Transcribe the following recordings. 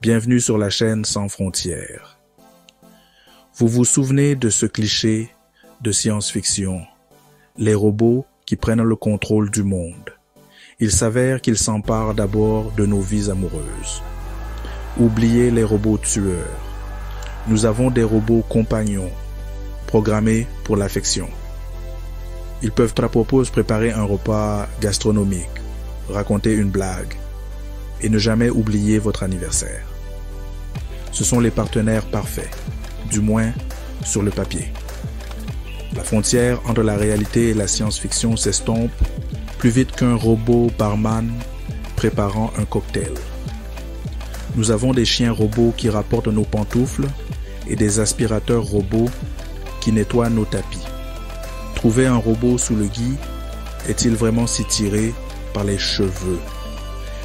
Bienvenue sur la chaîne Sans Frontières. Vous vous souvenez de ce cliché de science-fiction, les robots qui prennent le contrôle du monde. Il s'avère qu'ils s'emparent d'abord de nos vies amoureuses. Oubliez les robots tueurs. Nous avons des robots compagnons, programmés pour l'affection. Ils peuvent à propos préparer un repas gastronomique, raconter une blague et ne jamais oublier votre anniversaire. Ce sont les partenaires parfaits, du moins sur le papier. La frontière entre la réalité et la science-fiction s'estompe plus vite qu'un robot barman préparant un cocktail. Nous avons des chiens robots qui rapportent nos pantoufles et des aspirateurs robots qui nettoient nos tapis. Trouver un robot sous le gui est-il vraiment si tiré par les cheveux?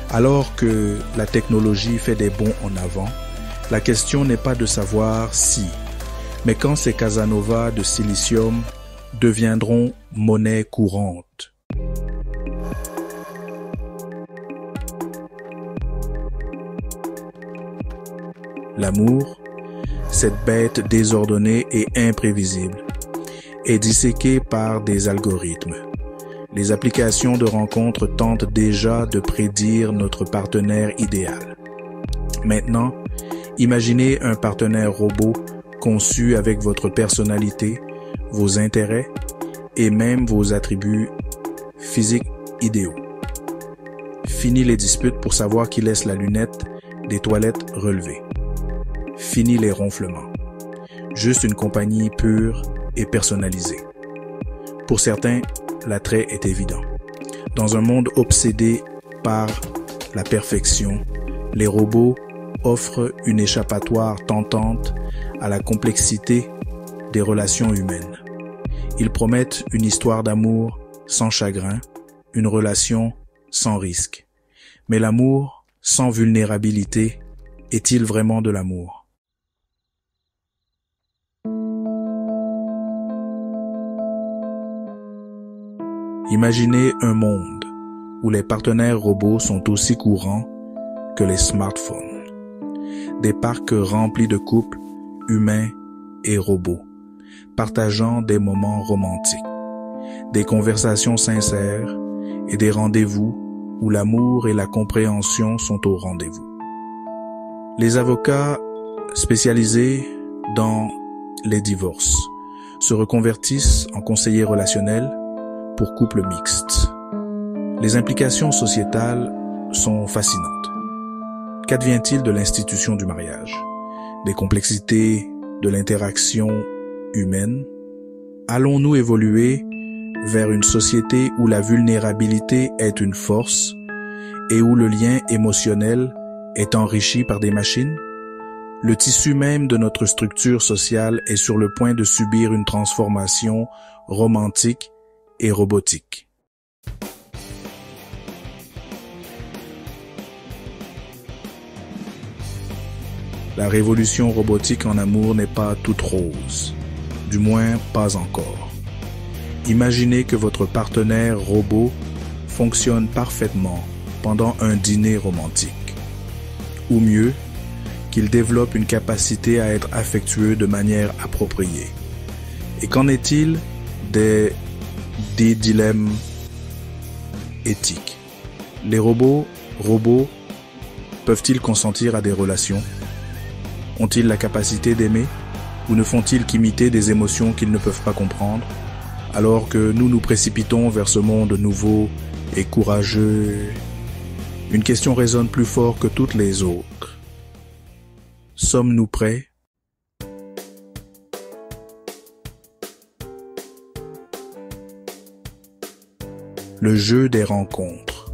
Alors que la technologie fait des bonds en avant, la question n'est pas de savoir si, mais quand ces Casanova de silicium deviendront monnaie courante. L'amour, cette bête désordonnée et imprévisible, est disséquée par des algorithmes. Les applications de rencontres tentent déjà de prédire notre partenaire idéal. Maintenant, imaginez un partenaire robot conçu avec votre personnalité, vos intérêts et même vos attributs physiques idéaux. Fini les disputes pour savoir qui laisse la lunette des toilettes relevées. Fini les ronflements. Juste une compagnie pure et personnalisée. Pour certains, l'attrait est évident. Dans un monde obsédé par la perfection, les robots offrent une échappatoire tentante à la complexité des relations humaines. Ils promettent une histoire d'amour sans chagrin, une relation sans risque. Mais l'amour sans vulnérabilité est-il vraiment de l'amour? Imaginez un monde où les partenaires robots sont aussi courants que les smartphones. Des parcs remplis de couples humains et robots, partageant des moments romantiques, des conversations sincères et des rendez-vous où l'amour et la compréhension sont au rendez-vous. Les avocats spécialisés dans les divorces se reconvertissent en conseillers relationnels pour couples mixtes. Les implications sociétales sont fascinantes. Qu'advient-il de l'institution du mariage? Des complexités de l'interaction humaine? Allons-nous évoluer vers une société où la vulnérabilité est une force et où le lien émotionnel est enrichi par des machines? Le tissu même de notre structure sociale est sur le point de subir une transformation romantique et robotique. La révolution robotique en amour n'est pas toute rose, du moins pas encore. Imaginez que votre partenaire robot fonctionne parfaitement pendant un dîner romantique. Ou mieux, qu'il développe une capacité à être affectueux de manière appropriée. Et qu'en est-il des dilemmes éthiques? Les robots peuvent-ils consentir à des relations? Ont-ils la capacité d'aimer ou ne font-ils qu'imiter des émotions qu'ils ne peuvent pas comprendre, alors que nous nous précipitons vers ce monde nouveau et courageux? Une question résonne plus fort que toutes les autres. Sommes-nous prêts? Le jeu des rencontres.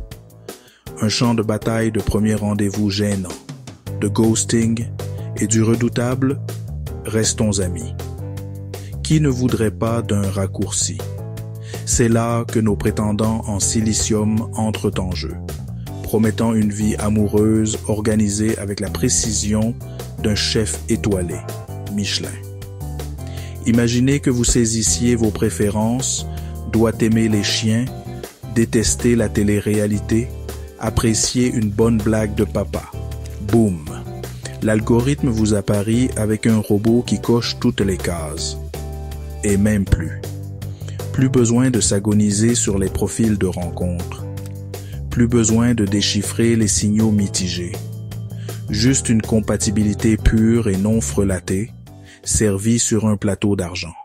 Un champ de bataille de premier rendez-vous gênant, de ghosting et du redoutable « restons amis ». Qui ne voudrait pas d'un raccourci? C'est là que nos prétendants en silicium entrent en jeu, promettant une vie amoureuse organisée avec la précision d'un chef étoilé, Michelin. Imaginez que vous saisissiez vos préférences, doit aimer les chiens, détester la télé-réalité, apprécier une bonne blague de papa. Boum! L'algorithme vous apparaît avec un robot qui coche toutes les cases. Et même plus. Plus besoin de s'agoniser sur les profils de rencontres. Plus besoin de déchiffrer les signaux mitigés. Juste une compatibilité pure et non frelatée, servie sur un plateau d'argent.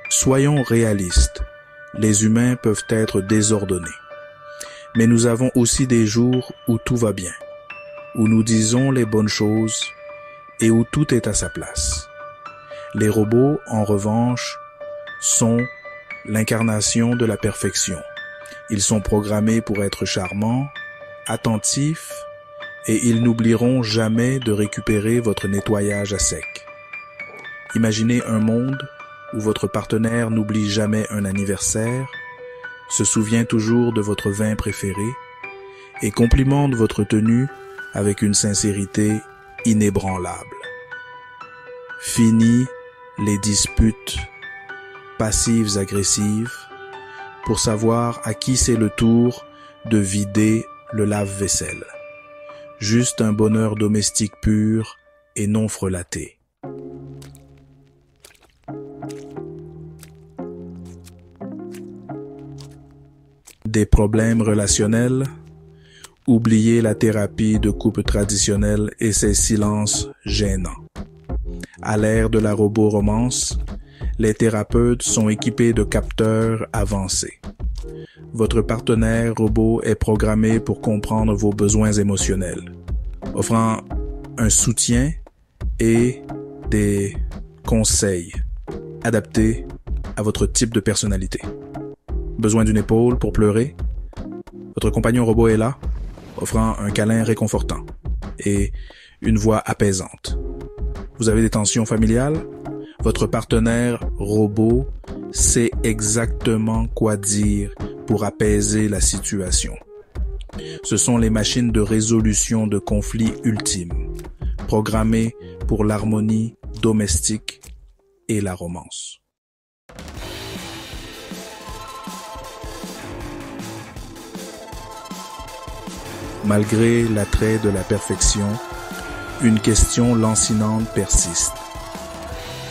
Soyons réalistes. Les humains peuvent être désordonnés. Mais nous avons aussi des jours où tout va bien, où nous disons les bonnes choses et où tout est à sa place. Les robots, en revanche, sont l'incarnation de la perfection. Ils sont programmés pour être charmants, attentifs, et ils n'oublieront jamais de récupérer votre nettoyage à sec. Imaginez un monde où votre partenaire n'oublie jamais un anniversaire, se souvient toujours de votre vin préféré et complimente votre tenue avec une sincérité inébranlable. Fini les disputes passives-agressives pour savoir à qui c'est le tour de vider le lave-vaisselle. Juste un bonheur domestique pur et non frelaté. Des problèmes relationnels, oubliez la thérapie de couple traditionnelle et ses silences gênants. À l'ère de la roboromance, les thérapeutes sont équipés de capteurs avancés. Votre partenaire robot est programmé pour comprendre vos besoins émotionnels, offrant un soutien et des conseils adaptés à votre type de personnalité. Besoin d'une épaule pour pleurer? Votre compagnon robot est là, offrant un câlin réconfortant et une voix apaisante. Vous avez des tensions familiales? Votre partenaire robot sait exactement quoi dire pour apaiser la situation. Ce sont les machines de résolution de conflits ultimes, programmées pour l'harmonie domestique et la romance. Malgré l'attrait de la perfection, une question lancinante persiste.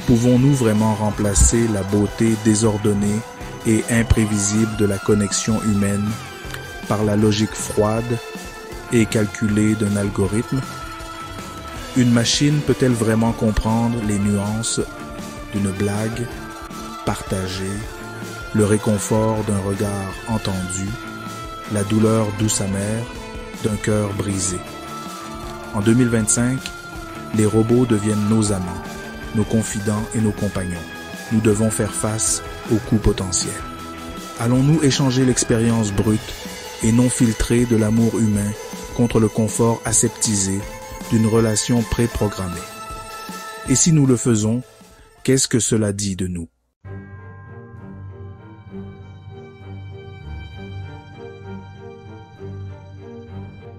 Pouvons-nous vraiment remplacer la beauté désordonnée et imprévisible de la connexion humaine par la logique froide et calculée d'un algorithme? Une machine peut-elle vraiment comprendre les nuances d'une blague partagée, le réconfort d'un regard entendu, la douleur douce amère d'un cœur brisé? En 2025, les robots deviennent nos amants, nos confidents et nos compagnons. Nous devons faire face aux coûts potentiels. Allons-nous échanger l'expérience brute et non filtrée de l'amour humain contre le confort aseptisé d'une relation préprogrammée? Et si nous le faisons, qu'est-ce que cela dit de nous?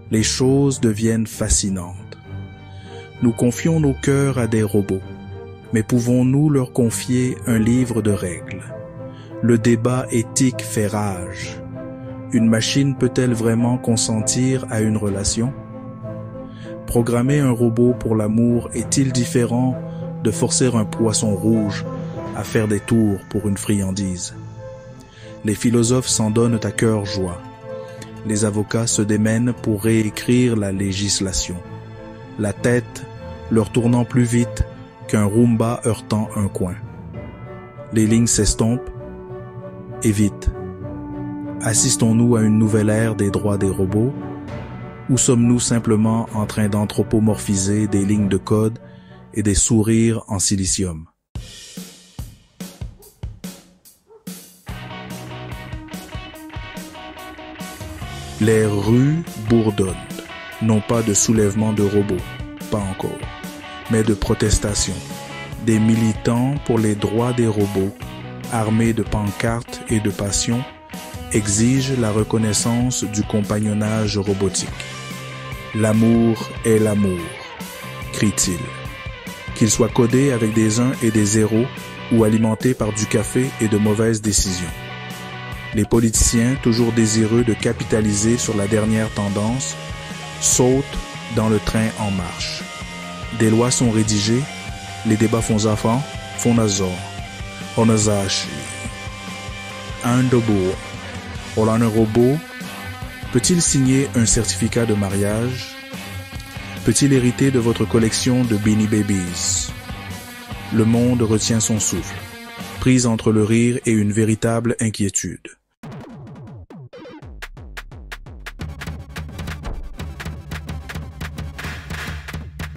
Les choses deviennent fascinantes. Nous confions nos cœurs à des robots, mais pouvons-nous leur confier un livre de règles? Le débat éthique fait rage. Une machine peut-elle vraiment consentir à une relation? Programmer un robot pour l'amour est-il différent de forcer un poisson rouge à faire des tours pour une friandise? Les philosophes s'en donnent à cœur joie. Les avocats se démènent pour réécrire la législation, la tête leur tournant plus vite qu'un Roomba heurtant un coin. Les lignes s'estompent, et vite. Assistons-nous à une nouvelle ère des droits des robots, ou sommes-nous simplement en train d'anthropomorphiser des lignes de code et des sourires en silicium? Les rues bourdonnent, non pas de soulèvement de robots, pas encore, mais de protestations. Des militants pour les droits des robots, armés de pancartes et de passion, exigent la reconnaissance du compagnonnage robotique. L'amour est l'amour, crient-ils. Qu'il soit codé avec des 1 et des 0 ou alimenté par du café et de mauvaises décisions. Les politiciens, toujours désireux de capitaliser sur la dernière tendance, sautent dans le train en marche. Des lois sont rédigées, les débats font Onazashi. Un robot. Un robot. Peut-il signer un certificat de mariage? Peut-il hériter de votre collection de Beanie Babies? Le monde retient son souffle, prise entre le rire et une véritable inquiétude.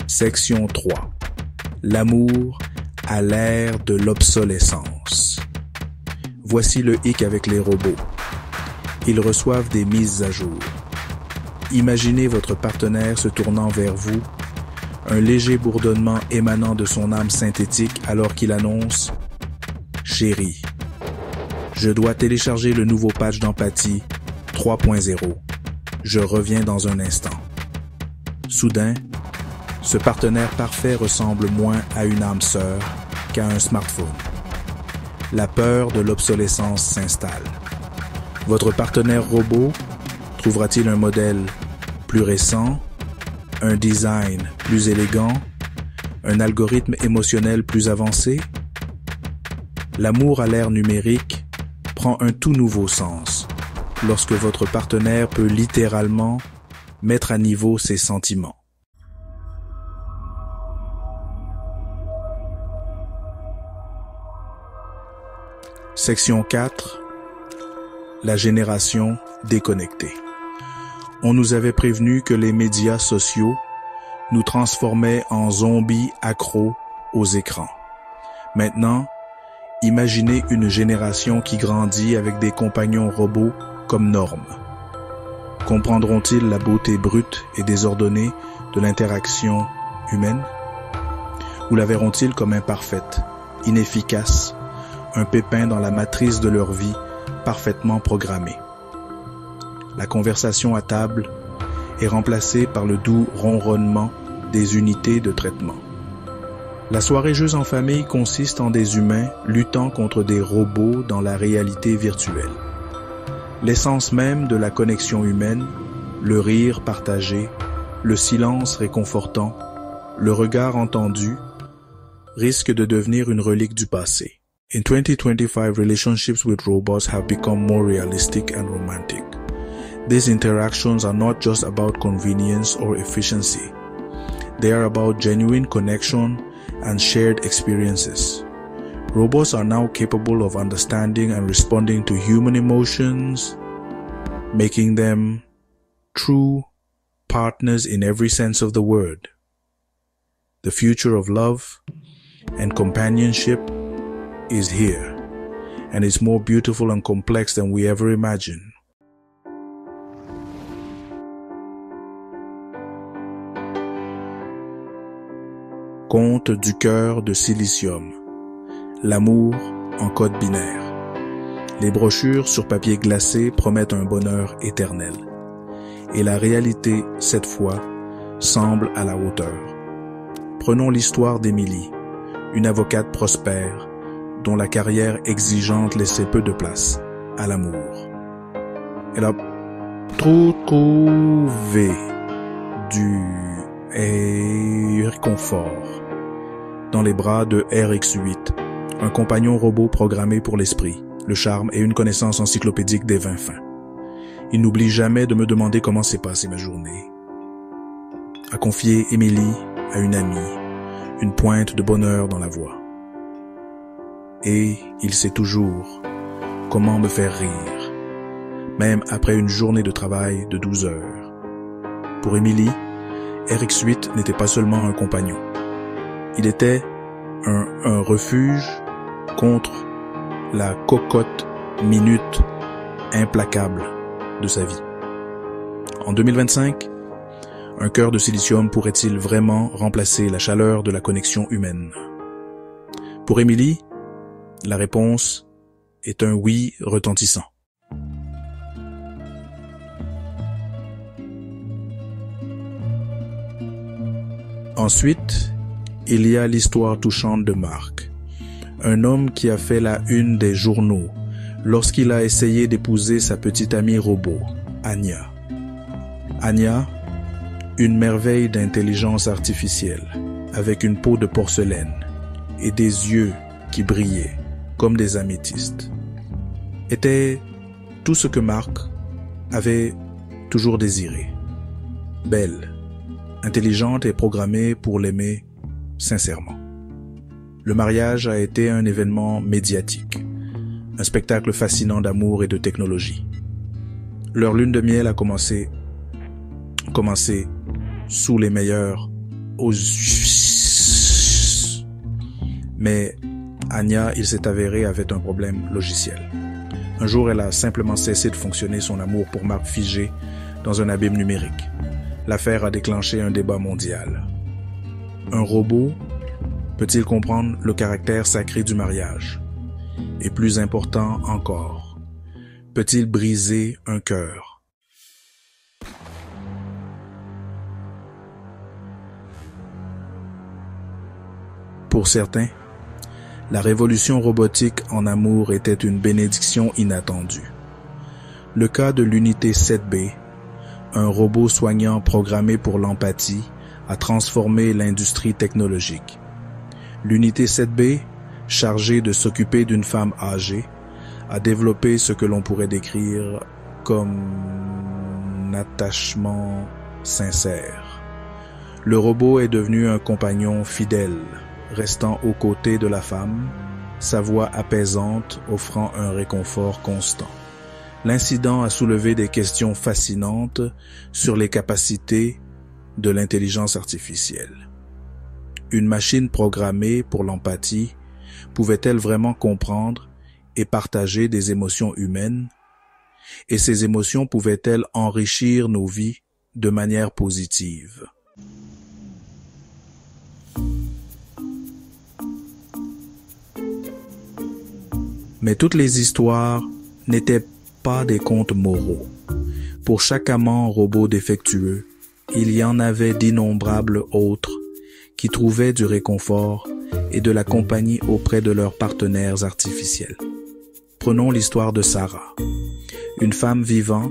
Section 3. L'amour à l'ère de l'obsolescence. Voici le hic avec les robots. Ils reçoivent des mises à jour. Imaginez votre partenaire se tournant vers vous, un léger bourdonnement émanant de son âme synthétique alors qu'il annonce « Chérie, je dois télécharger le nouveau patch d'empathie 3.0. Je reviens dans un instant. » Soudain, ce partenaire parfait ressemble moins à une âme sœur qu'à un smartphone. La peur de l'obsolescence s'installe. Votre partenaire robot trouvera-t-il un modèle plus récent, un design plus élégant, un algorithme émotionnel plus avancé? L'amour à l'ère numérique prend un tout nouveau sens lorsque votre partenaire peut littéralement mettre à niveau ses sentiments. Section 4. La génération déconnectée. On nous avait prévenu que les médias sociaux nous transformaient en zombies accros aux écrans. Maintenant, imaginez une génération qui grandit avec des compagnons robots comme norme. Comprendront-ils la beauté brute et désordonnée de l'interaction humaine? Ou la verront-ils comme imparfaite, inefficace, un pépin dans la matrice de leur vie parfaitement programmée? La conversation à table est remplacée par le doux ronronnement des unités de traitement. La soirée jeux en famille consiste en des humains luttant contre des robots dans la réalité virtuelle. L'essence même de la connexion humaine, le rire partagé, le silence réconfortant, le regard entendu, risque de devenir une relique du passé. In 2025, relationships with robots have become more realistic and romantic. These interactions are not just about convenience or efficiency. They are about genuine connection and shared experiences. Robots are now capable of understanding and responding to human emotions, making them true partners in every sense of the word. The future of love and companionship is here, and it's more beautiful and complex than we ever imagined. Conte du cœur de silicium. L'amour en code binaire. Les brochures sur papier glacé promettent un bonheur éternel. Et la réalité, cette fois, semble à la hauteur. Prenons l'histoire d'Émilie, une avocate prospère, dont la carrière exigeante laissait peu de place à l'amour. Elle a trouvé du réconfort dans les bras de RX8, un compagnon robot programmé pour l'esprit, le charme et une connaissance encyclopédique des vins fins. Il n'oublie jamais de me demander comment s'est passée ma journée. A confié Émilie à une amie, une pointe de bonheur dans la voix. Et il sait toujours comment me faire rire, même après une journée de travail de 12 heures. Pour Émilie, RX8 n'était pas seulement un compagnon. Il était un refuge contre la cocotte minute implacable de sa vie. En 2025, un cœur de silicium pourrait-il vraiment remplacer la chaleur de la connexion humaine? Pour Émilie, la réponse est un oui retentissant. Ensuite, il y a l'histoire touchante de Marc, un homme qui a fait la une des journaux lorsqu'il a essayé d'épouser sa petite amie robot, Anya. Anya, une merveille d'intelligence artificielle, avec une peau de porcelaine et des yeux qui brillaient comme des améthystes, était tout ce que Mark avait toujours désiré. Belle, intelligente et programmée pour l'aimer sincèrement. Le mariage a été un événement médiatique, un spectacle fascinant d'amour et de technologie. Leur lune de miel a commencé sous les meilleurs mais Anya, il s'est avéré, avait un problème logiciel. Un jour, elle a simplement cessé de fonctionner, son amour pour Mark figé dans un abîme numérique. L'affaire a déclenché un débat mondial. Un robot peut-il comprendre le caractère sacré du mariage? Et plus important encore, peut-il briser un cœur? Pour certains, la révolution robotique en amour était une bénédiction inattendue. Le cas de l'unité 7B, un robot soignant programmé pour l'empathie, a transformé l'industrie technologique. L'unité 7B, chargée de s'occuper d'une femme âgée, a développé ce que l'on pourrait décrire comme un attachement sincère. Le robot est devenu un compagnon fidèle, restant aux côtés de la femme, sa voix apaisante offrant un réconfort constant. L'incident a soulevé des questions fascinantes sur les capacités de l'intelligence artificielle. Une machine programmée pour l'empathie pouvait-elle vraiment comprendre et partager des émotions humaines? Et ces émotions pouvaient-elles enrichir nos vies de manière positive? Mais toutes les histoires n'étaient pas des contes moraux. Pour chaque amant robot défectueux, il y en avait d'innombrables autres qui trouvaient du réconfort et de la compagnie auprès de leurs partenaires artificiels. Prenons l'histoire de Sarah, une femme vivant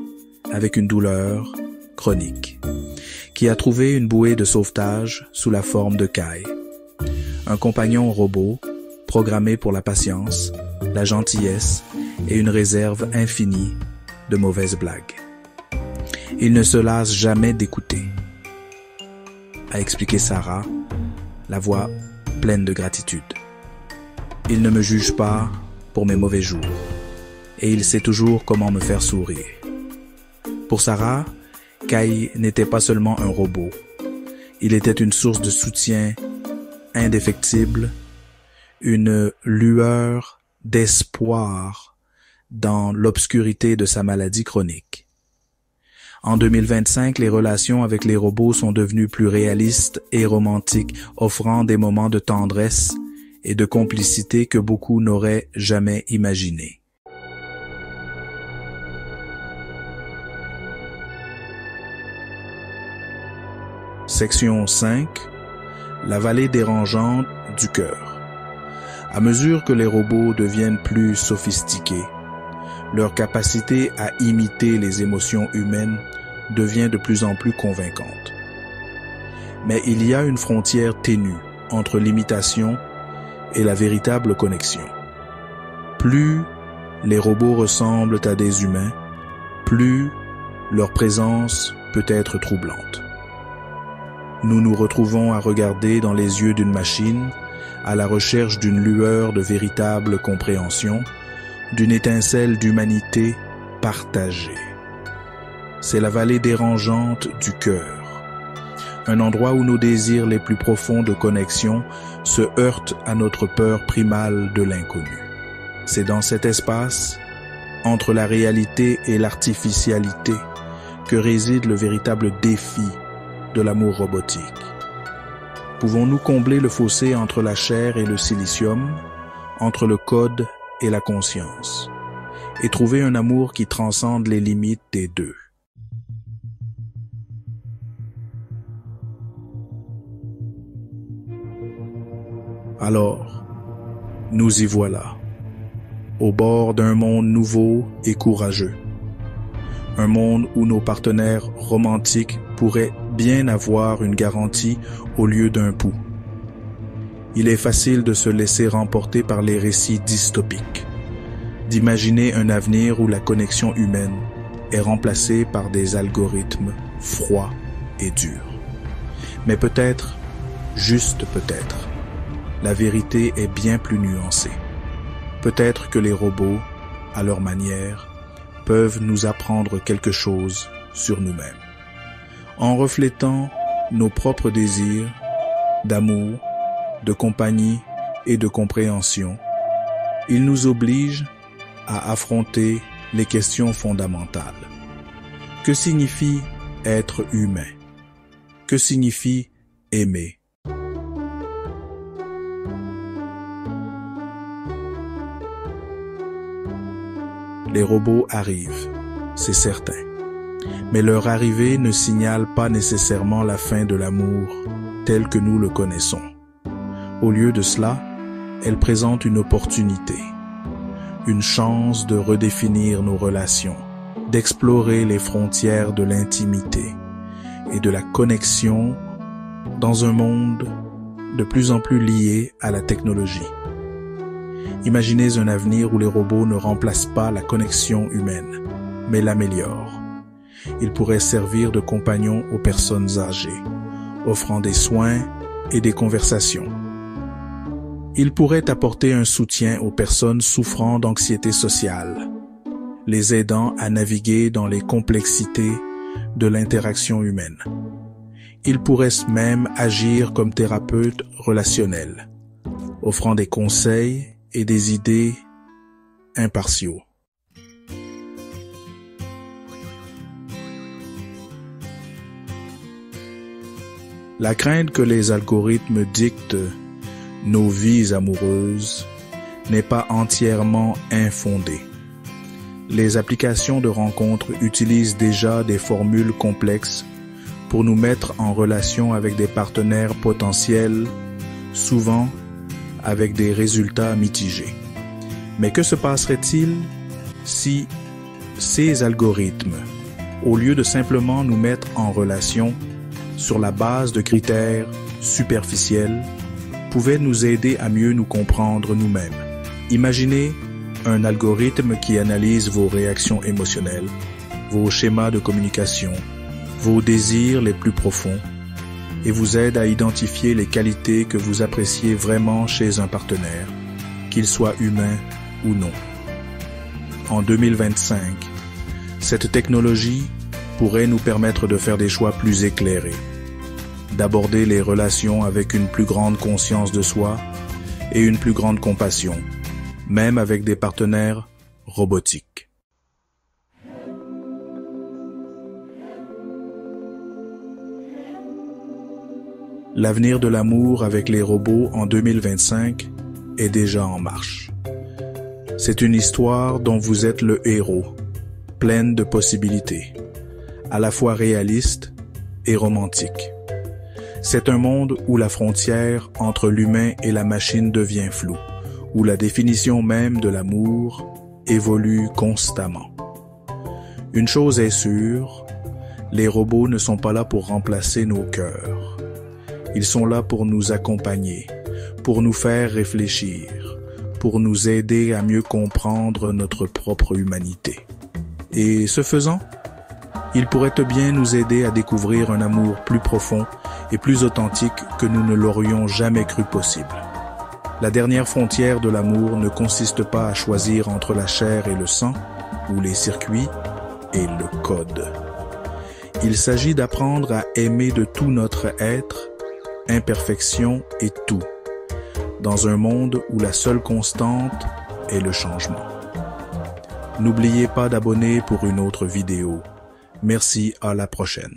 avec une douleur chronique, qui a trouvé une bouée de sauvetage sous la forme de Kai, un compagnon robot programmé pour la patience, la gentillesse et une réserve infinie de mauvaises blagues. Il ne se lasse jamais d'écouter, a expliqué Sarah, la voix pleine de gratitude. Il ne me juge pas pour mes mauvais jours, et il sait toujours comment me faire sourire. Pour Sarah, Kai n'était pas seulement un robot, il était une source de soutien indéfectible, une lueur d'espoir dans l'obscurité de sa maladie chronique. En 2025, les relations avec les robots sont devenues plus réalistes et romantiques, offrant des moments de tendresse et de complicité que beaucoup n'auraient jamais imaginés. Section 5. La vallée dérangeante du cœur. À mesure que les robots deviennent plus sophistiqués, leur capacité à imiter les émotions humaines devient de plus en plus convaincante. Mais il y a une frontière ténue entre l'imitation et la véritable connexion. Plus les robots ressemblent à des humains, plus leur présence peut être troublante. Nous nous retrouvons à regarder dans les yeux d'une machine, à la recherche d'une lueur de véritable compréhension, d'une étincelle d'humanité partagée. C'est la vallée dérangeante du cœur, un endroit où nos désirs les plus profonds de connexion se heurtent à notre peur primale de l'inconnu. C'est dans cet espace, entre la réalité et l'artificialité, que réside le véritable défi de l'amour robotique. Pouvons-nous combler le fossé entre la chair et le silicium, entre le code et la conscience, et trouver un amour qui transcende les limites des deux? Alors, nous y voilà. au bord d'un monde nouveau et courageux. Un monde où nos partenaires romantiques pourraient bien avoir une garantie au lieu d'un pouls. Il est facile de se laisser remporter par les récits dystopiques, d'imaginer un avenir où la connexion humaine est remplacée par des algorithmes froids et durs. Mais peut-être, juste peut-être, la vérité est bien plus nuancée. Peut-être que les robots, à leur manière, peuvent nous apprendre quelque chose sur nous-mêmes. En reflétant nos propres désirs d'amour, de compagnie et de compréhension, ils nous obligent à affronter les questions fondamentales. Que signifie être humain? Que signifie aimer? Les robots arrivent, c'est certain. Mais leur arrivée ne signale pas nécessairement la fin de l'amour tel que nous le connaissons. Au lieu de cela, elle présente une opportunité, une chance de redéfinir nos relations, d'explorer les frontières de l'intimité et de la connexion dans un monde de plus en plus lié à la technologie. Imaginez un avenir où les robots ne remplacent pas la connexion humaine, mais l'améliorent. Ils pourraient servir de compagnons aux personnes âgées, offrant des soins et des conversations. Ils pourraient apporter un soutien aux personnes souffrant d'anxiété sociale, les aidant à naviguer dans les complexités de l'interaction humaine. Ils pourraient même agir comme thérapeutes relationnels, offrant des conseils et des idées impartiaux. La crainte que les algorithmes dictent nos vies amoureuses n'est pas entièrement infondée. Les applications de rencontres utilisent déjà des formules complexes pour nous mettre en relation avec des partenaires potentiels, souvent avec des résultats mitigés. Mais que se passerait-il si ces algorithmes, au lieu de simplement nous mettre en relation sur la base de critères superficiels, pouvaient nous aider à mieux nous comprendre nous-mêmes? Imaginez un algorithme qui analyse vos réactions émotionnelles, vos schémas de communication, vos désirs les plus profonds, et vous aide à identifier les qualités que vous appréciez vraiment chez un partenaire, qu'il soit humain ou non. En 2025, cette technologie pourrait nous permettre de faire des choix plus éclairés, d'aborder les relations avec une plus grande conscience de soi et une plus grande compassion, même avec des partenaires robotiques. L'avenir de l'amour avec les robots en 2025 est déjà en marche. C'est une histoire dont vous êtes le héros, pleine de possibilités, à la fois réaliste et romantique. C'est un monde où la frontière entre l'humain et la machine devient floue, où la définition même de l'amour évolue constamment. Une chose est sûre, les robots ne sont pas là pour remplacer nos cœurs. Ils sont là pour nous accompagner, pour nous faire réfléchir, pour nous aider à mieux comprendre notre propre humanité. Et ce faisant, ils pourraient bien nous aider à découvrir un amour plus profond et plus authentique que nous ne l'aurions jamais cru possible. La dernière frontière de l'amour ne consiste pas à choisir entre la chair et le sang, ou les circuits et le code. Il s'agit d'apprendre à aimer de tout notre être, imperfection et tout, dans un monde où la seule constante est le changement. N'oubliez pas d'abonner pour une autre vidéo. Merci, à la prochaine.